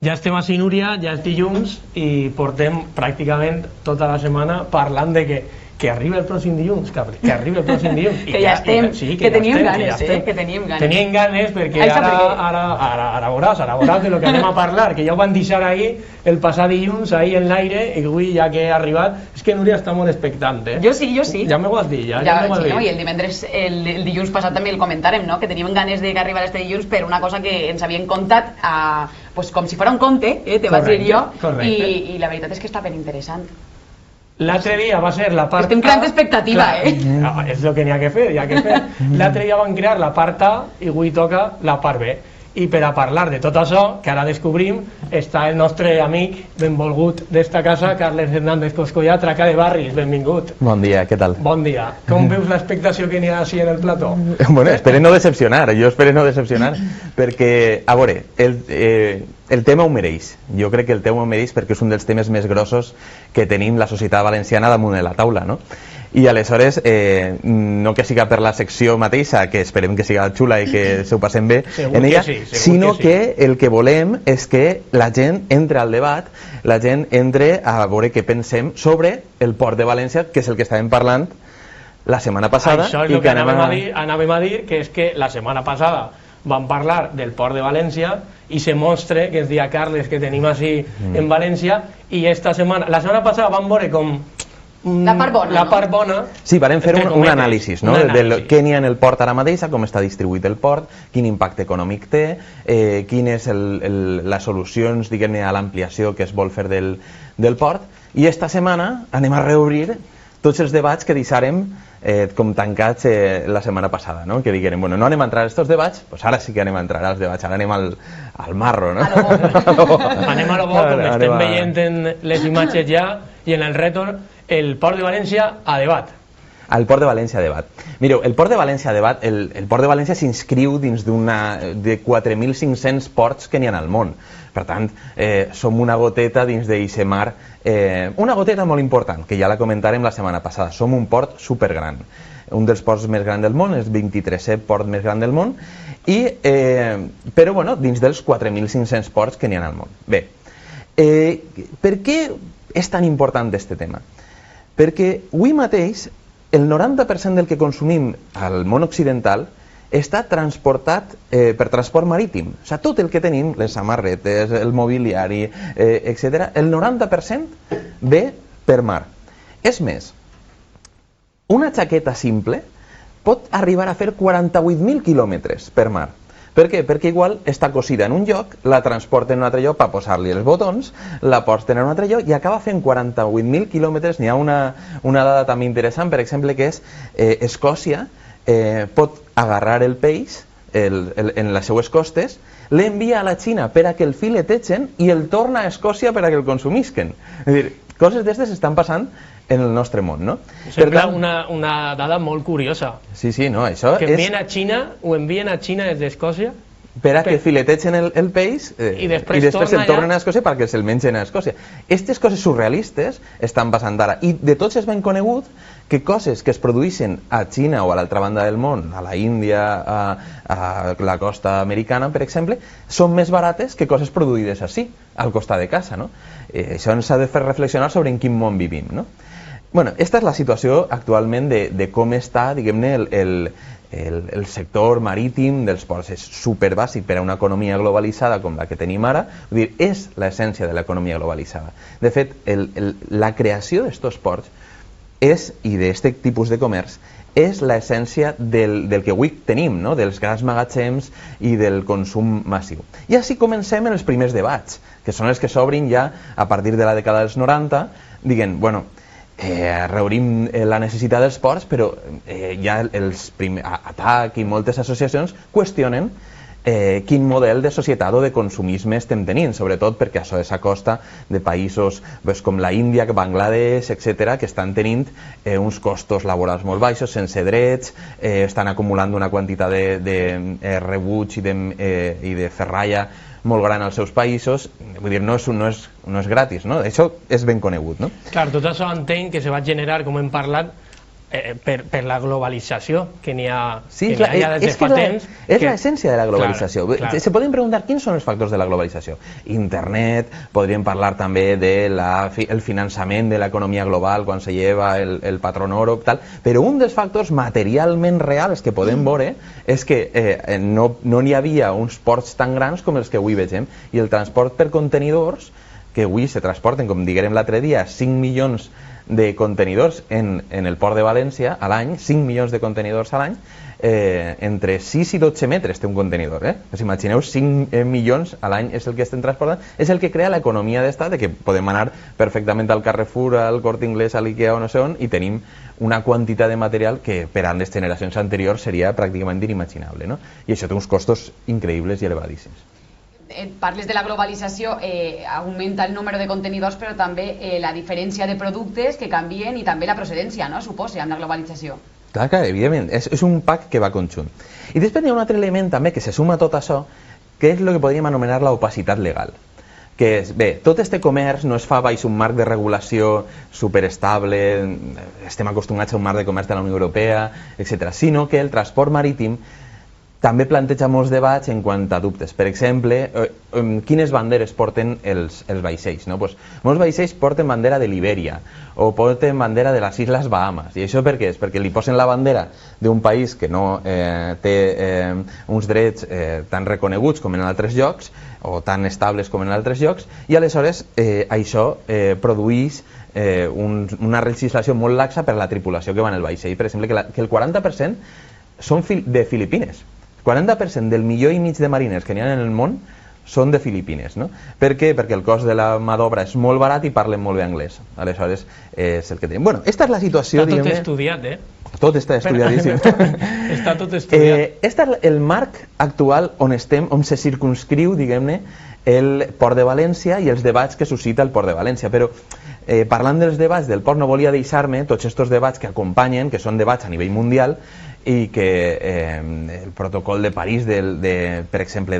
Ja estem així, Núria, ja és dilluns i portem pràcticament tota la setmana parlant de que arriba el pròxim dilluns, que arriba el pròxim dilluns. Que ja estem, que teníem ganes, que teníem ganes. Teníem ganes perquè ara veuràs de lo que anem a parlar, que ja ho van deixar ahir el passat dilluns, ahir en l'aire, i avui ja que ha arribat, és que Núria està molt expectant, eh? Jo sí. Ja m'ho has dit, ja m'ho has dit. I el divendres, el dilluns passat també el comentàrem, no? Que teníem ganes de que arribara este dilluns per una cosa que ens havien contat pues com si fos un conte, te vaig dir jo, i la veritat és que està ben interessant. L'altre dia va ser la part A... Estem creant expectativa, És el que n'hi ha que fer, L'altre dia van crear la part A i avui toca la part B. I per a parlar de tot això, que ara descobrim, està el nostre amic benvolgut d'esta casa, Carles Hernández Coscollà, Traca de Barris, benvingut. Bon dia, què tal? Bon dia. Com veus l'expectació que n'hi ha així en el plató? Bueno, espero no decepcionar, perquè, a veure, el tema ho mereix. Jo crec que el tema ho mereix perquè és un dels temes més grossos que tenim la societat valenciana damunt de la taula, no? I aleshores, no que siga per la secció mateixa, que esperem que siga xula i que s'ho passem bé en ella, sinó que el que volem és que la gent entre al debat, la gent entre a veure què pensem sobre el Port de València, que és el que estàvem parlant la setmana passada. Això és el que anàvem a dir, que és que la setmana passada vam parlar del Port de València i se mostra, que ens dia Carles, que tenim així en València, i la setmana passada vam veure com la part bona. Sí, vam fer un anàlisi, no? Del què n'hi ha en el port ara mateix, com està distribuït el port, quin impacte econòmic té, quines les solucions, diguem-ne, a l'ampliació que es vol fer del port, i esta setmana anem a reobrir tots els debats que deixàrem com tancats la setmana passada, no? Que diguem, bueno, no anem a entrar a estos debats, doncs ara sí que anem a entrar als debats, ara anem al marro, no? Anem a lo bo, com estem veient en les imatges ja, i en el rètol, el Port de València a debat. El Port de València a debat. Mireu, el Port de València a debat, el Port de València s'inscriu dins de 4.500 ports que n'hi ha al món. Per tant, som una goteta dins d'eixe mar, una goteta molt important, que ja la comentarem la setmana passada. Som un port supergran. Un dels ports més grans del món, és el 23è port més gran del món, però bueno, dins dels 4.500 ports que n'hi ha al món. Bé, per què és tan important aquest tema? Perquè avui mateix el 90% del que consumim al món occidental està transportat per transport marítim. O sigui, tot el que tenim, les samarretes, el mobiliari, etc., el 90% ve per mar. És més, una jaqueta simple pot arribar a fer 48.000 quilòmetres per mar. Per què? Perquè igual està cosida en un lloc, la transporten en un altre lloc per posar-li els botons, la porten en un altre lloc i acaba fent 48.000 quilòmetres. N'hi ha una dada també interessant, per exemple, que és Escòcia pot agarrar el peix en les seues costes, l'envia a la Xina per a que el filetegen i el torna a Escòcia per a que el consumisquen. És a dir, coses d'aquestes estan passant en el nostre món, no? Sembla una dada molt curiosa. Sí, no, això és... Que envien a Xina, ho envien a Xina des d'Escòcia per a que filetegen el peix i després el tornen a Escòcia perquè se'l mengen a Escòcia. Aquestes coses surrealistes estan passant ara, i de tots és ben conegut que coses que es produeixen a Xina o a l'altra banda del món, a la Índia, a la costa americana, per exemple, són més barates que coses produïdes així, al costat de casa, no? Això ens ha de fer reflexionar sobre en quin món vivim, no? Bueno, esta és la situació actualment de com està, diguem-ne, el sector marítim dels ports. És superbàsic per a una economia globalitzada com la que tenim ara, vull dir, és l'essència de l'economia globalitzada. De fet, la creació d'estos ports i d'aquest tipus de comerç és l'essència del que avui tenim, no? Dels grans magatzems i del consum massiu. I així comencem els primers debats, que són els que s'obrin ja a partir de la dècada dels 90, diguent, bueno, reobrim la necessitat dels ports, però ja ATAC i moltes associacions qüestionen quin model de societat o de consumisme estem tenint, sobretot perquè això s'acosta de països com la Índia, Bangladesh, etc., que estan tenint uns costos laborals molt baixos, sense drets, estan acumulant una quantitat de rebuig i de ferralla molt gran als seus països. Vull dir, no és gratis, no? Això és ben conegut, no? Clar, tot això entenc que se va generar, com hem parlat, per la globalització que n'hi ha, sí, des de fa temps. És l'essència de la globalització. Clar. Se poden preguntar quins són els factors de la globalització. Internet, podríem parlar també del finançament de l'economia global quan se lleva el patrón oro, tal, però un dels factors materialment reals que podem veure és que no n'hi havia uns ports tan grans com els que avui vegem, i el transport per contenidors, que avui se transporten, com diguem l'altre dia, 5 milions de contenidors en el port de València a l'any, 5 milions de contenidors a l'any, entre 6 i 12 metres té un contenidor, Us imagineu, 5 milions a l'any és el que estem transportant, és el que crea l'economia d'estat, de que podem anar perfectament al Carrefour, al Corte Inglés, a l'Ikea o no sé on, i tenim una quantitat de material que per a les generacions anteriors seria pràcticament inimaginable, no? I això té uns costos increïbles i elevadíssims. Parles de la globalització, augmenta el número de contenidors, però també la diferència de productes que canvien i també la procedència, no? Suposa, amb la globalització. Clar, evidentment, és un pack que va conjunt. I després hi ha un altre element també que se suma a tot això, que és el que podríem anomenar l'opacitat legal. Que és, bé, tot este comerç no es fa baix un marc de regulació superestable, estem acostumats a un marc de comerç de la Unió Europea, etc., sinó que el transport marítim també planteja molts debats en quant a dubtes. Per exemple, quines banderes porten els vaixells, no? Pues, molts vaixells porten bandera de Libèria o porten bandera de les Isles Bahamas. I això per què? És perquè li posen la bandera d'un país que no té uns drets tan reconeguts com en altres llocs o tan estables com en altres llocs, i aleshores això produeix una legislació molt laxa per a la tripulació que va en el vaixell. Per exemple, que el 40% són de Filipines. 40% del 1,5 milió de mariners que n'hi ha en el món són de Filipines, no? Per què? Perquè el cost de la mà d'obra és molt barat i parlen molt bé anglès. Aleshores, és el que tenim. Bueno, esta és la situació... Està tot estudiat, Tot està estudiadíssim. Està tot estudiat. Este és el marc actual on estem, on se circunscriu, diguem-ne, el Port de València i els debats que suscita el Port de València. Però parlant dels debats del port, no volia deixar-me tots aquests debats que acompanyen, que són debats a nivell mundial, i que el protocol de París, per exemple,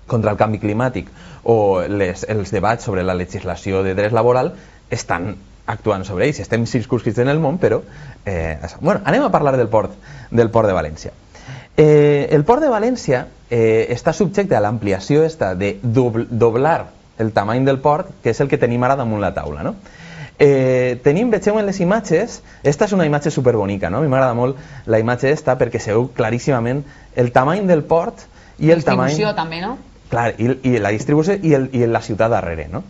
contra el canvi climàtic, o els debats sobre la legislació de drets laboral estan actuant sobre ells. Estem circunscrits en el món, però... Bueno, anem a parlar del port de València. El port de València està subjecte a l'ampliació de doblar el tamany del port, que és el que tenim ara damunt la taula, no? Vegeu en les imatges, esta és una imatge superbonica, no? A mi m'agrada molt la imatge esta perquè se veu claríssimament el tamany del port i el tamany... La distribució també, no? Clar, i la distribució i la ciutat darrere, no?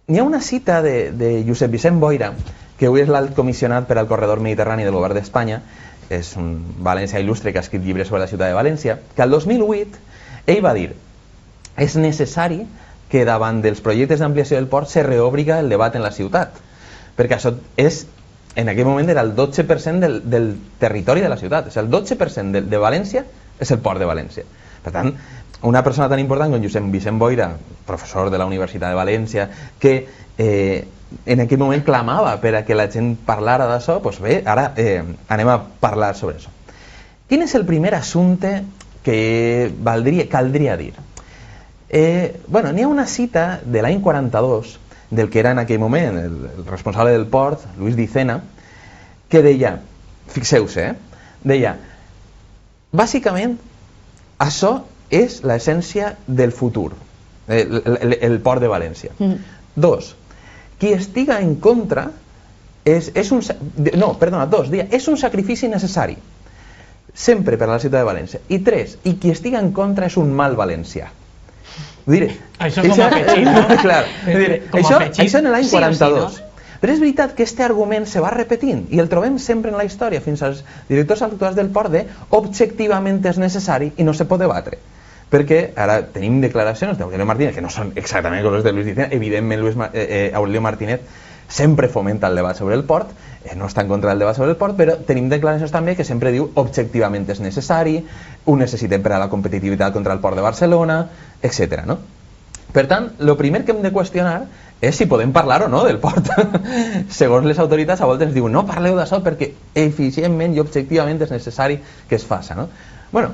N'hi ha una cita de Josep Vicent Boira, que avui és l'alt comissionat per al corredor mediterrani del govern d'Espanya, és un valencià il·lustre que ha escrit llibres sobre la ciutat de València, que el 2008 ell va dir: és necessari que davant dels projectes d'ampliació del port se reobriga el debat en la ciutat, perquè això és, en aquell moment era el 12% del territori de la ciutat, és el 12% de València és el port de València. Per tant, una persona tan important com Josep Vicent Boira, professor de la Universitat de València, que en aquell moment clamava per a que la gent parlara d'això, doncs bé, ara anem a parlar sobre això. Quin és el primer assumpte que caldria dir? Bueno, n'hi ha una cita de l'any 42 del que era en aquell moment el responsable del port, Luis Dicena, que deia, fixeu-se, deia: bàsicament això és l'essència del futur, el port de València. Dos, qui estiga en contra és un sacrifici necessari sempre per a la ciutat de València. I tres, i qui estiga en contra és un mal valencià. Això com a petxit, no? Clar, això en l'any 42. Però és veritat que aquest argument se va repetint i el trobem sempre en la història, fins als directors actuals del port de objectivament és necessari i no se pot debatre. Perquè ara tenim declaracions d'Aurelio Martínez que no són exactament com les de Luis Dicena. Evidentment Aurelio Martínez sempre fomenta el debat sobre el port, no està en contra del debat sobre el port, però tenim declaracions també que sempre diu objectivament és necessari, ho necessitem per a la competitivitat contra el port de Barcelona, etc. No? Per tant, el primer que hem de qüestionar és si podem parlar o no del port. Segons les autoritats, a voltes diuen no parleu d'això perquè eficientment i objectivament és necessari que es faça. No? Bueno,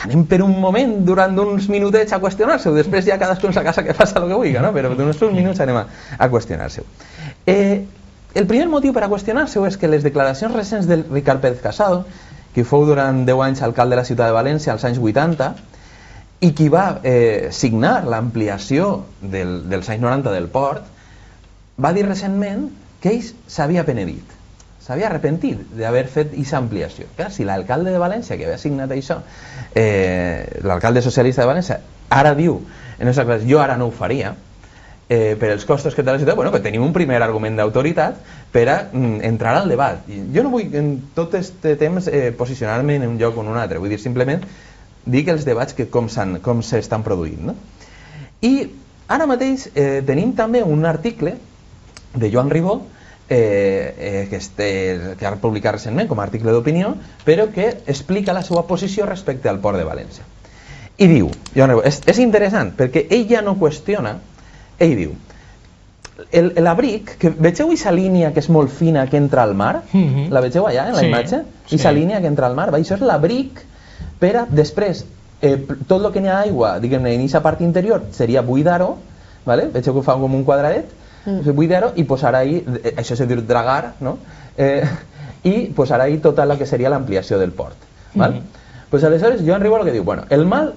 anem per un moment, durant uns minutets a qüestionar-se-ho, després ja cadascú a casa que faça el que vulgui, no? Però durant uns minuts anem a qüestionar-se-ho. El primer motiu per a qüestionar-se és que les declaracions recents del Ricard Pérez Casado, que fou durant 10 anys alcalde de la ciutat de València als anys 80 i qui va signar l'ampliació dels anys 90 del port, va dir recentment que ell s'havia penedit, s'havia arrepentit d'haver fet aquesta ampliació. Clar, si l'alcalde de València que havia signat això, l'alcalde socialista de València, ara diu, jo ara no ho faria, per els costos que té la ciutat, bueno, que tenim un primer argument d'autoritat per a entrar al debat. Jo no vull en tot aquest temps posicionar-me en un lloc o en un altre, vull dir simplement dir que els debats que com s'estan produint, no? I ara mateix tenim també un article de Joan Ribó que ha publicat recentment com a article d'opinió, però que explica la seva posició respecte al port de València. I diu, Joan Ribó, és interessant perquè ell ja no qüestiona, ell diu, l'abric, que vegeu aquesta línia que és molt fina que entra al mar? La vegeu allà en la imatge? Aquesta línia que entra al mar, això és l'abric per a després tot el que n'hi ha aigua, diguem-ne, en aquesta part interior seria buidar-ho, vegeu que fa com un quadradet, buidar-ho i posar ahí, això se diu dragar, no? I posar ahí tota la que seria l'ampliació del port. Pues aleshores Joan Ribó el que diu, bueno, el mal,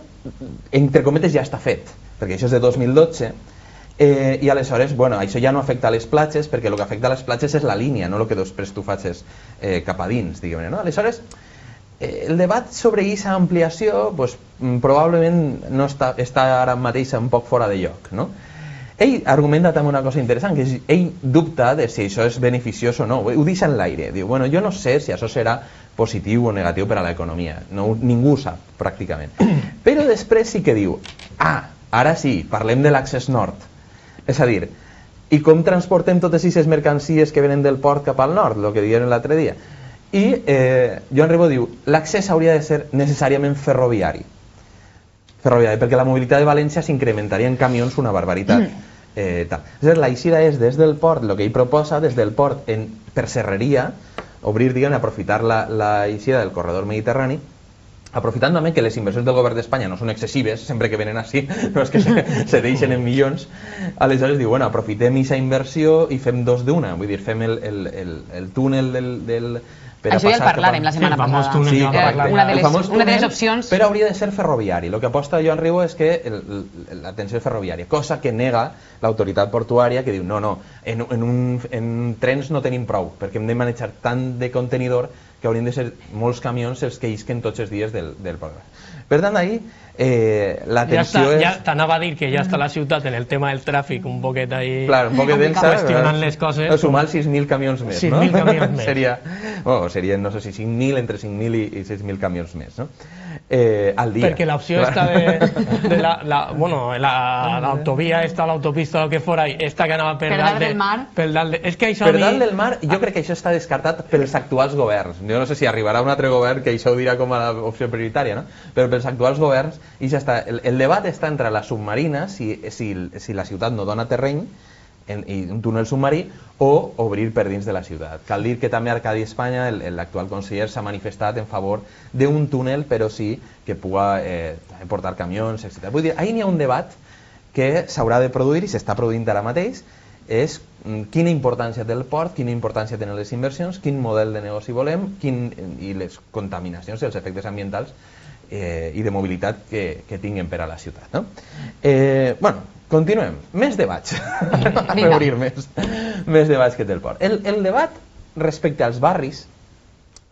entre cometes, ja està fet, perquè això és de 2012, i aleshores, bueno, això ja no afecta a les platges, perquè el que afecta a les platges és la línia, no el que després tu facis cap a dins, diguem-ne, no? Aleshores, el debat sobre aquesta ampliació pues, probablement no està ara mateix un poc fora de lloc, no? Ell argumenta també una cosa interessant, que ell dubta de si això és beneficiós o no, ho deixa en l'aire, diu, bueno, jo no sé si això serà positiu o negatiu per a l'economia, ningú ho sap pràcticament, però després sí que diu, ara sí, parlem de l'accés nord, és a dir, i com transportem totes aquestes mercancies que venen del port cap al nord, el que diguem l'altre dia. I Joan Ribó diu, l'accés hauria de ser necessàriament ferroviari, perquè la mobilitat de València s'incrementaria en camions una barbaritat. La eixida és des del port, el que ell proposa, des del port per Serreria, obrir, diguem, aprofitar la eixida del corredor mediterrani, aprofitant també que les inversions del govern d'Espanya no són excessives, sempre que venen així, no és que se deixen en milions, aleshores diu, bueno, aprofitem aquesta inversió i fem dos d'una, vull dir, fem el túnel del... Això ja el parlàvem la setmana passada. Sí, una de les opcions... Però hauria de ser ferroviari. El que aposta Joan Ribó és que l'atenció és ferroviària, cosa que nega l'autoritat portuària, que diu, no, en trens no tenim prou, perquè hem de manejar tant de contenidor que haurien de ser molts camions els que isquen tots els dies del programa. Per tant, ahí l'atenció és... Ja t'anava a dir que ja està la ciutat en el tema del tràfic un poquet ahí... Clar, un poquet densa, qüestionant les coses... Sumar 6.000 camions més, no? 6.000 camions més. Serien, no sé si 5.000, entre 5.000 i 6.000 camions més, no? Al dia. Perquè l'opció està de l'autovia, l'autopista o el que fora, esta que anava per dalt del mar... Per dalt del mar, jo crec que això està descartat pels actuals governs. Jo no sé si arribarà un altre govern que això ho dirà com a opció prioritària, no? Però pels actuals governs, i ja està. El debat està entre la submarina, si la ciutat no dona terreny, i un túnel submarí, o obrir per dins de la ciutat. Cal dir que també Arcadi Espanya, l'actual conseller, s'ha manifestat en favor d'un túnel, però sí que pugui portar camions, etc. Vull dir, ahí n'hi ha un debat que s'haurà de produir i s'està produint ara mateix, és quina importància té el port, quina importància tenen les inversions, quin model de negoci volem i les contaminacions i els efectes ambientals i de mobilitat que tinguin per a la ciutat, no? Bueno, continuem. Més debats. A reobrir més debats que té el port. El debat respecte als barris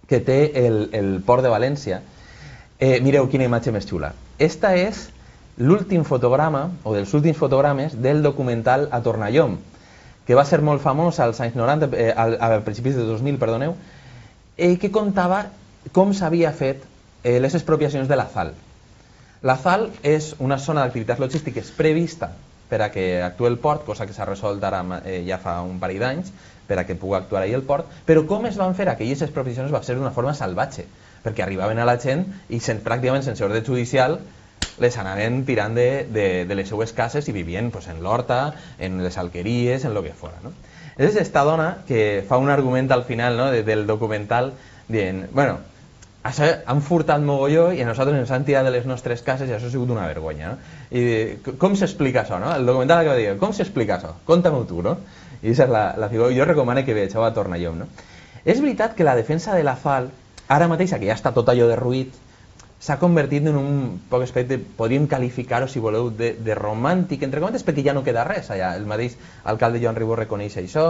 que té el port de València, mireu quina imatge més xula. Esta és l'últim fotograma, o dels últims fotogrames, del documental A Tornallom, que va ser molt famós als anys 90, a principis de 2000, perdoneu, que contava com s'havia fet les expropiacions de la ZAL. La ZAL és una zona d'activitats logístiques prevista per a que actuï el port, cosa que s'ha resolt ara ja fa un parell d'anys, per a que pugui actuar ahí el port, però com es van fer aquelles expropiacions va ser d'una forma salvatge, perquè arribaven a la gent i pràcticament sense ordre judicial les anaven tirant de les seues cases i vivien en l'horta, en les alqueries, en el que fora, no? És esta dona que fa un argument al final, no, del documental dient, bueno, això han furtat mogolló i a nosaltres ens han tirat de les nostres cases i això ha sigut una vergonya, no? I com s'explica això, no? El documental que va dir, com s'explica això? Conta-m'ho tu, no? I aquesta és la figura. Jo recomano que veieu a Tornallom, no? És veritat que la defensa de la FAL, ara mateixa que ja està tot allò derruït, s'ha convertit en un poc aspecte, podríem qualificar-ho, si voleu, de romàntic, entre cometes, perquè ja no queda res allà. El mateix alcalde Joan Ribó reconeix això,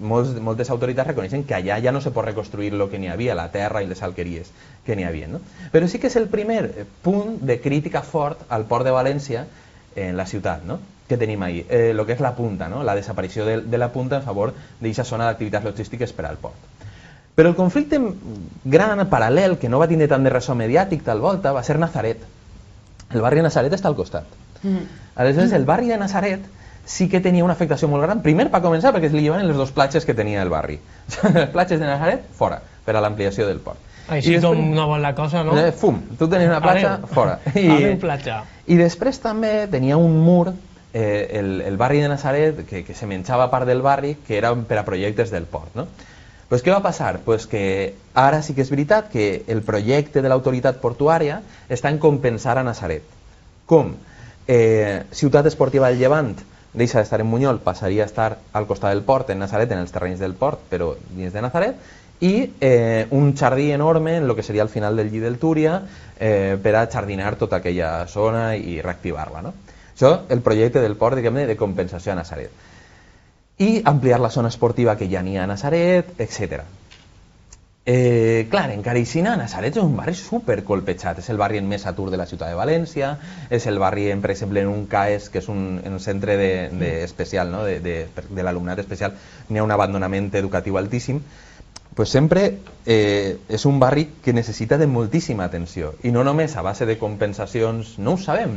moltes autoritats reconeixen que allà ja no se pot reconstruir el que n'hi havia, la terra i les alqueries que n'hi havia, no? Però sí que és el primer punt de crítica fort al port de València en la ciutat, no? Que tenim ahir, el que és la punta, no? La desaparició de la punta en favor d'aquesta zona d'activitats logístiques per al port. Però el conflicte gran, paral·lel, que no va tindre tant de ressò mediàtic tal volta, va ser Nazaret. El barri de Nazaret està al costat. Aleshores, el barri de Nazaret sí que tenia una afectació molt gran, primer per començar perquè li llevaven les dos platges que tenia el barri. Les platges de Nazaret, fora, per a l'ampliació del port. Així com no vol la cosa, no? Fum, tu tenies una platja, fora. Adeu, platja. I després també tenia un mur, el barri de Nazaret, que se menjava part del barri, que era per a projectes del port, no? Pues què va passar? Pues que ara sí que és veritat que el projecte de l'autoritat portuària està en compensar a Nazaret. Com? Ciutat Esportiva del Llevant deixa d'estar en Bunyol, passaria a estar al costat del port, en Nazaret, en els terrenys del port, però dins de Nazaret, i un jardí enorme en el que seria el final del llit del Túria per a jardinar tota aquella zona i reactivar-la, no? Això, el projecte del port, diguem-ne, de compensació a Nazaret. I ampliar la zona esportiva que ja n'hi ha a Nazaret, etc. Clar, encara així, Nazaret és un barri supercolpejat, és el barri en més atur de la ciutat de València, és el barri, per exemple, en un CAES, que és un centre especial, no? de l'alumnat especial, n'hi ha un abandonament educatiu altíssim, pues sempre és un barri que necessita de moltíssima atenció i no només a base de compensacions, no ho sabem,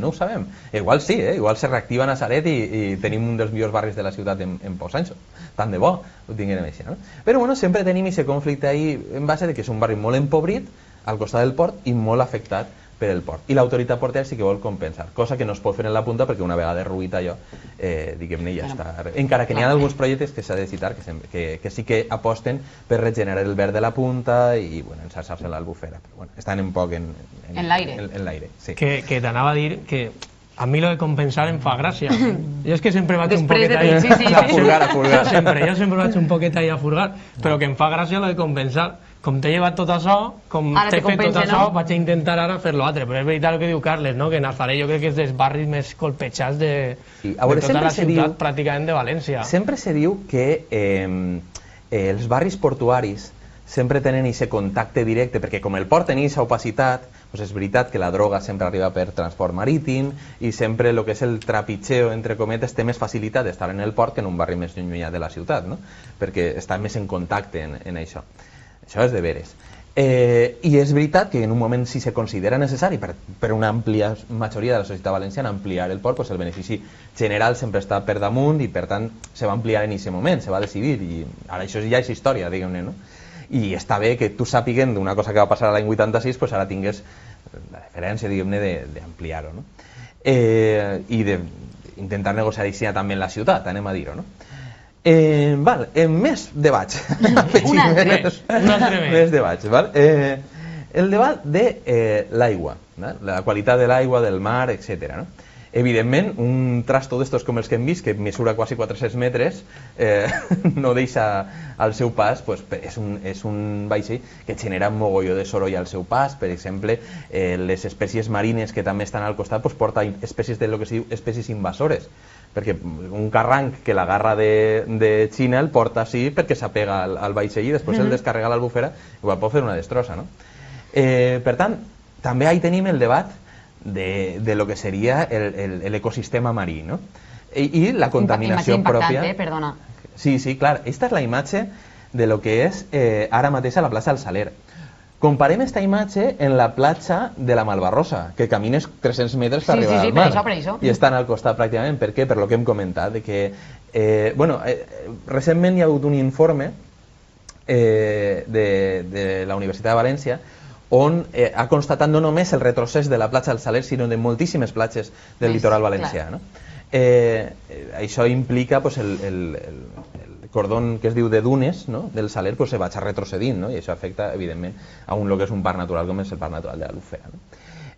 igual sí, igual se reactiva Nazaret i tenim un dels millors barris de la ciutat en pocs anys, tant de bo ho tinguem així, no? Però bueno, sempre tenim aquest conflicte ahí en base de que és un barri molt empobrit al costat del port i molt afectat per el port, i l'autoritat portuària sí que vol compensar, cosa que no es pot fer en la punta perquè una vegada derruït allò, diguem-ne, ja està. Encara que n'hi ha alguns projectes que s'ha de citar que sí que aposten per regenerar el verd de la punta i bueno, enxarxar-se l'Albufera, però bueno, estan un poc en l'aire. Sí. Que t'anava a dir que a mi lo de compensar em fa gràcia. Jo és que sempre vaig un poquet ahí a furgar. Jo sempre vaig un poquet ahí a furgar, però que em fa gràcia lo de compensar. Com t'he llevat tot això, com t'he fet tot això, vaig a intentar ara fer l'altre. Però és veritat el que diu Carles, no? Que Nazaret jo crec que és dels barris més colpejats de tota la ciutat pràcticament de València. Sempre se diu que els barris portuaris sempre tenen aquest contacte directe, perquè com el port tenia aquesta opacitat, doncs és veritat que la droga sempre arriba per transport marítim i sempre el que és el trepitgeo, entre cometes, té més facilitat d'estar en el port que en un barri més llunyà de la ciutat, no? Perquè està més en contacte en això. Això és de veres. I és veritat que en un moment si se considera necessari per una àmplia majoria de la societat valenciana ampliar el port, doncs el benefici general sempre està per damunt i per tant se va ampliar en aquest moment, se va decidir i ara això ja és història, diguem-ne, no? I està bé que tu sàpiguen d'una cosa que va passar a l'any 86, doncs ara tingués la diferència, diguem-ne, d'ampliar-ho, no? I d'intentar negociar així també en la ciutat, anem a dir-ho, no? Més debats. Un altre. Més debats, val? El debat de l'aigua, la qualitat de l'aigua, del mar, etc. No? Evidentment, un trasto d'estos com els que hem vist, que mesura quasi 400 metres, no deixa al seu pas, pues, és un vaixell que genera un mogolló de soroll al seu pas. Per exemple, les espècies marines que també estan al costat pues, porta espècies de lo que es diu espècies invasores, perquè un carranc que la garra de Xina el porta així perquè s'apega al vaixell i després el descarrega a l'Albufera, igual pot fer una destrossa, no? Per tant, també ahí tenim el debat de lo que seria l'ecosistema marí, no? I la contaminació pròpia. Perdona. Sí, clar, esta és la imatge de lo que és ara mateix a la plaça del Saler. Comparem esta imatge en la platja de la Malvarrosa, que camines 300 metres per arribar al mar. Per això. I estan al costat pràcticament. Per què? Per lo que hem comentat, de que recentment hi ha hagut un informe de la Universitat de València on ha constatat no només el retrocés de la platja del Saler, sinó de moltíssimes platges del litoral valencià. No? Això implica pues, cordó que es diu de dunes, no?, del Saler, pues se va retrocedint, no?, i això afecta, evidentment, a un lo que és un parc natural com és el parc natural de l'Albufera. No?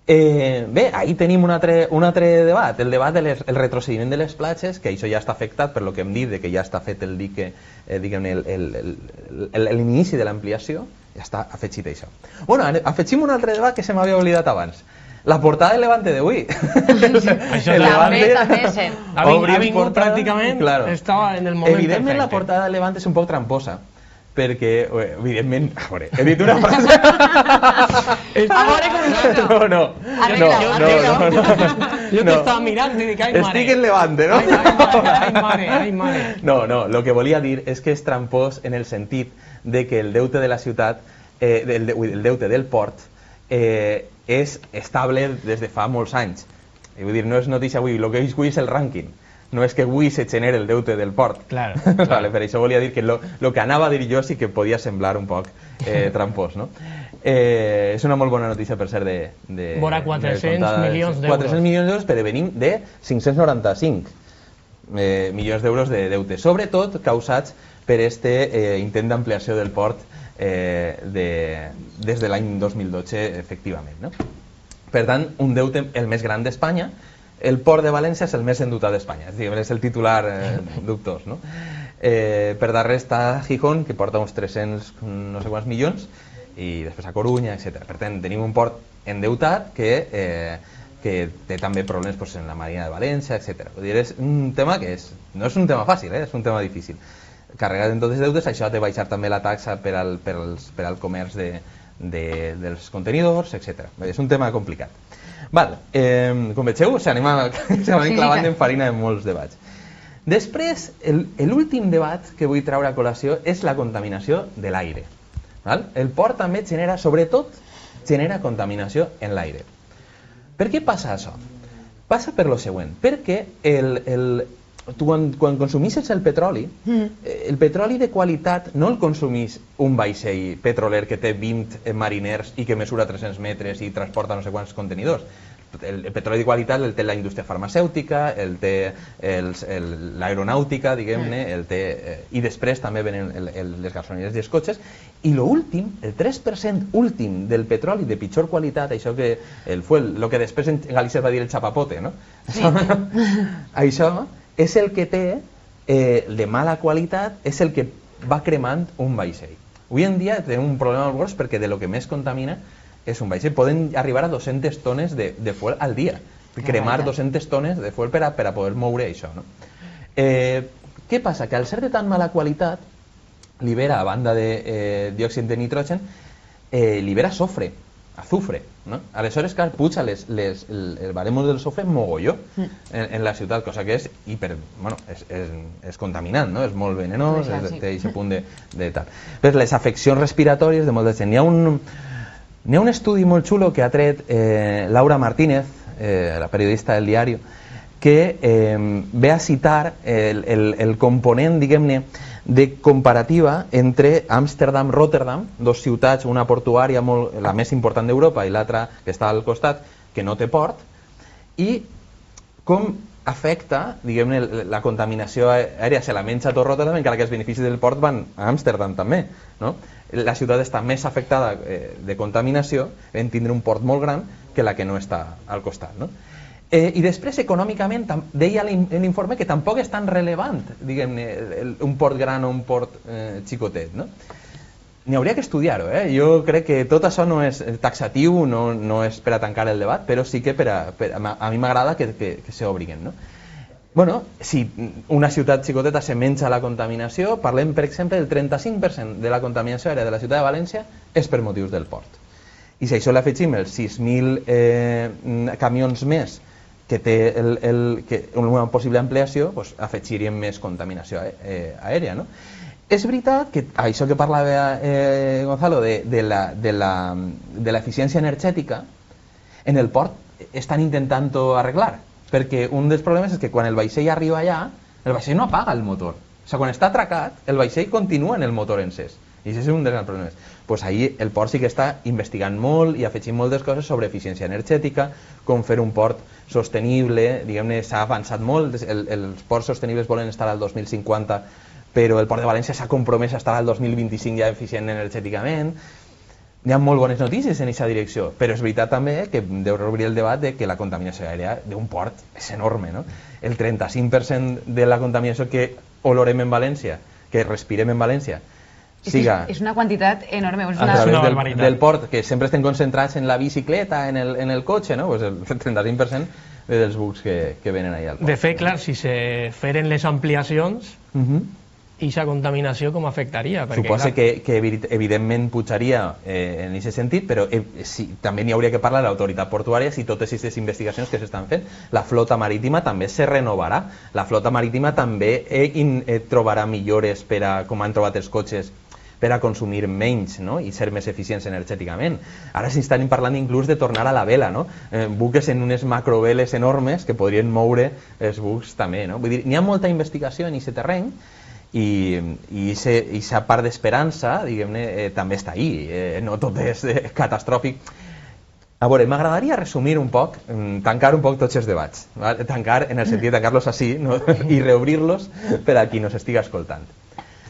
Bé, ahí tenim un altre debat, el debat del retrocediment de les platges, que això ja està afectat per lo que hem dit, de que ja està fet el dique, diguem-ne, l'inici de l'ampliació, ja està afegit això. Bueno, afegim un altre debat que se m'havia oblidat abans. La portada de Levante d'avui. També, sí. Ha vingut pràcticament, estava en el moment perfecte. Evidentment la portada de Levante és un poc tramposa, perquè, evidentment, a veure, he dit una frase... No. Jo t'estava mirant i dic, ai mare. Estic en Levante, no? Ai mare. No, lo que volia dir és que és trampós en el sentit de que el deute de la ciutat, el deute del port, és estable des de fa molts anys. Vull dir, no és notícia avui, el que avui és el rànquing. No és que avui se genera el deute del port. Claro. Vale, per això volia dir que lo que anava a dir jo sí que podia semblar un poc trampós, no? És una molt bona notícia, per ser de vora 400 milions d'euros. 400 milions d'euros, però venim de 595 milions d'euros de deute, sobretot causats per este intent d'ampliació del port des de l'any 2012, efectivament, no? Per tant, un deute el més gran d'Espanya. El port de València és el més endutat d'Espanya, és el titular dubtós, no? Per darrere està Gijón, que porta uns 300 no sé quants milions, i després a Corunya, etc. Per tant, tenim un port endeutat que té també problemes pues, en la Marina de València, etc. És un tema que no és un tema fàcil, és un tema difícil. Carregat en tots els deutes, això té baixar també la taxa per al comerç dels contenidors, etc. És un tema complicat. Val, com vegeu, s'anem clavant en farina en molts debats. Després, l'últim debat que vull treure a col·lació és la contaminació de l'aire. El port també sobretot genera contaminació en l'aire. Per què passa això? Passa per lo següent, perquè quan consumixes el petroli de qualitat no el consumís un vaixell petroler que té 20 mariners i que mesura 300 metres i transporta no sé quants contenidors. El petroli de qualitat el té la indústria farmacèutica, el té l'aeronàutica, diguem-ne, i després també venen les gasolineres i els cotxes. I l'últim, el 3% últim del petroli de pitjor qualitat, això que el que després en Galícia es va dir el chapapote, no? Això és el que té de mala qualitat, és el que va cremant un vaixell. Avui en dia tenim un problema molt gros perquè de lo que més contamina és un vaixell. Poden arribar a 200 tones de fuel al dia. Cremar 200 tones de fuel per a poder moure això. No? Què passa? Que al ser de tan mala qualitat libera, a banda de diòxid de nitrogen, libera azufre. No? Aleshores, clar, puja el baremo del sofre mogolló en la ciutat, cosa que és és contaminant, no? És molt venenós, té aquest punt de tal. Per les afeccions respiratòries de molta gent. N'hi ha un estudi molt xulo que ha tret Laura Martínez, la periodista del diari, que ve a citar el component, diguem-ne, de comparativa entre Amsterdam i Rotterdam, dos ciutats, una portuària, la més important d'Europa i l'altra que està al costat, que no té port, i com afecta, diguem-ne, la contaminació aèria, se la menja tot Rotterdam, encara que els beneficis del port van a Amsterdam també, no? La ciutat està més afectada de contaminació en tindre un port molt gran que la que no està al costat, no? I després, econòmicament, deia l'informe que tampoc és tan relevant, diguem-ne, un port gran o un port xicotet, no? N'hi hauria que estudiar-ho, Jo crec que tot això no és taxatiu, no és per a tancar el debat, però sí que a mi m'agrada que s'obriguen, no? Bueno, si una ciutat xicoteta se menja la contaminació, parlem, per exemple, del 35% de la contaminació aèria de la ciutat de València és per motius del port. I si això l'afegim els 6.000 camions més que té una possible ampliació, afegiríem més contaminació aèria, no? És veritat que això que parlava Gonzalo de l'eficiència energètica en el port estan intentant-ho arreglar, perquè un dels problemes és que quan el vaixell arriba allà, el vaixell no apaga el motor. O sigui, quan està atracat, el vaixell continua en el motor encès. I això és un dels grans problemes. Doncs ahir el port sí que està investigant molt i afegint moltes coses sobre eficiència energètica, com fer un port sostenible, diguem-ne, s'ha avançat molt, els ports sostenibles volen estar al 2050 però el Port de València s'ha compromès a estar al 2025 ja eficient energèticament. Hi ha molt bones notícies en aquesta direcció, però és veritat també que deu reobrir el debat de que la contaminació aèria d'un port és enorme, no? El 35% de la contaminació que olorem en València, que respirem en València, siga és una quantitat enorme. És a una... través del port, que sempre estem concentrats en la bicicleta, en el cotxe, no? Pues el 35% dels bucs que venen allà al port. De fet, clar, si se feren les ampliacions, i aquesta contaminació com afectaria? Suposa que evidentment pujaria en aquest sentit, però també n'hi hauria que parlar de l'autoritat portuària si totes aquestes investigacions que s'estan fent. La flota marítima també se renovarà, la flota marítima també trobarà millores per a, com han trobat els cotxes, per a consumir menys, no? I ser més eficients energèticament. Ara s'estan parlant inclús de tornar a la vela, no? Buques en unes macroveles enormes que podrien moure els bucs també, no? Vull dir, n'hi ha molta investigació en aquest terreny i aquesta part d'esperança, diguem-ne, també està ahí, no tot és catastròfic. A veure, m'agradaria resumir un poc, tancar un poc tots els debats, tancar en el sentit de tancar-los així, no? I reobrir-los per a qui nos estiga escoltant.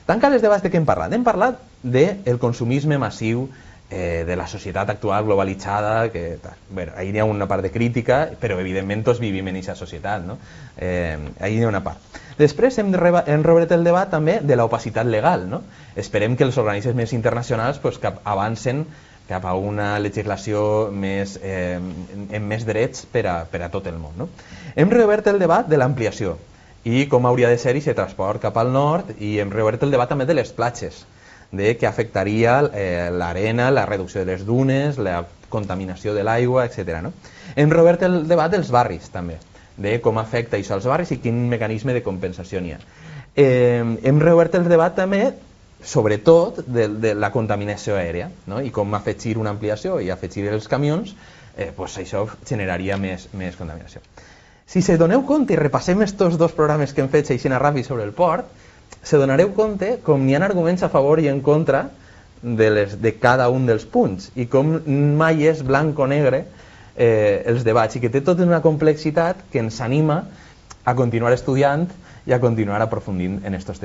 Tancar els debats de què hem parlat? Hem parlat del consumisme massiu de la societat actual globalitzada, que bueno, ahí hi ha una part de crítica, però evidentment tots vivim en aquesta societat, no? Ahí hi ha una part. Després hem reobert el debat també de l'opacitat legal, no? Esperem que els organismes més internacionals pues, avancen cap a una legislació més, amb més drets per a tot el món, no? Hem reobert el debat de l'ampliació i com hauria de ser aquest transport cap al nord, i hem reobert el debat també de les platges, de què afectaria l'arena, la reducció de les dunes, la contaminació de l'aigua, etc. No? Hem reobert el debat dels barris també, de com afecta això als barris i quin mecanisme de compensació n'hi ha. Hem reobert el debat també, sobretot, de la contaminació aèria, no? I com afegir una ampliació i afegir els camions, pues això generaria més contaminació. Si se doneu compte i repassem estos dos programes que hem fet així ràpid sobre el port, se donareu compte com n'hi ha arguments a favor i en contra de cada un dels punts i com mai és blanc o negre els debats, i que té tota una complexitat que ens anima a continuar estudiant i a continuar aprofundint en aquests temes.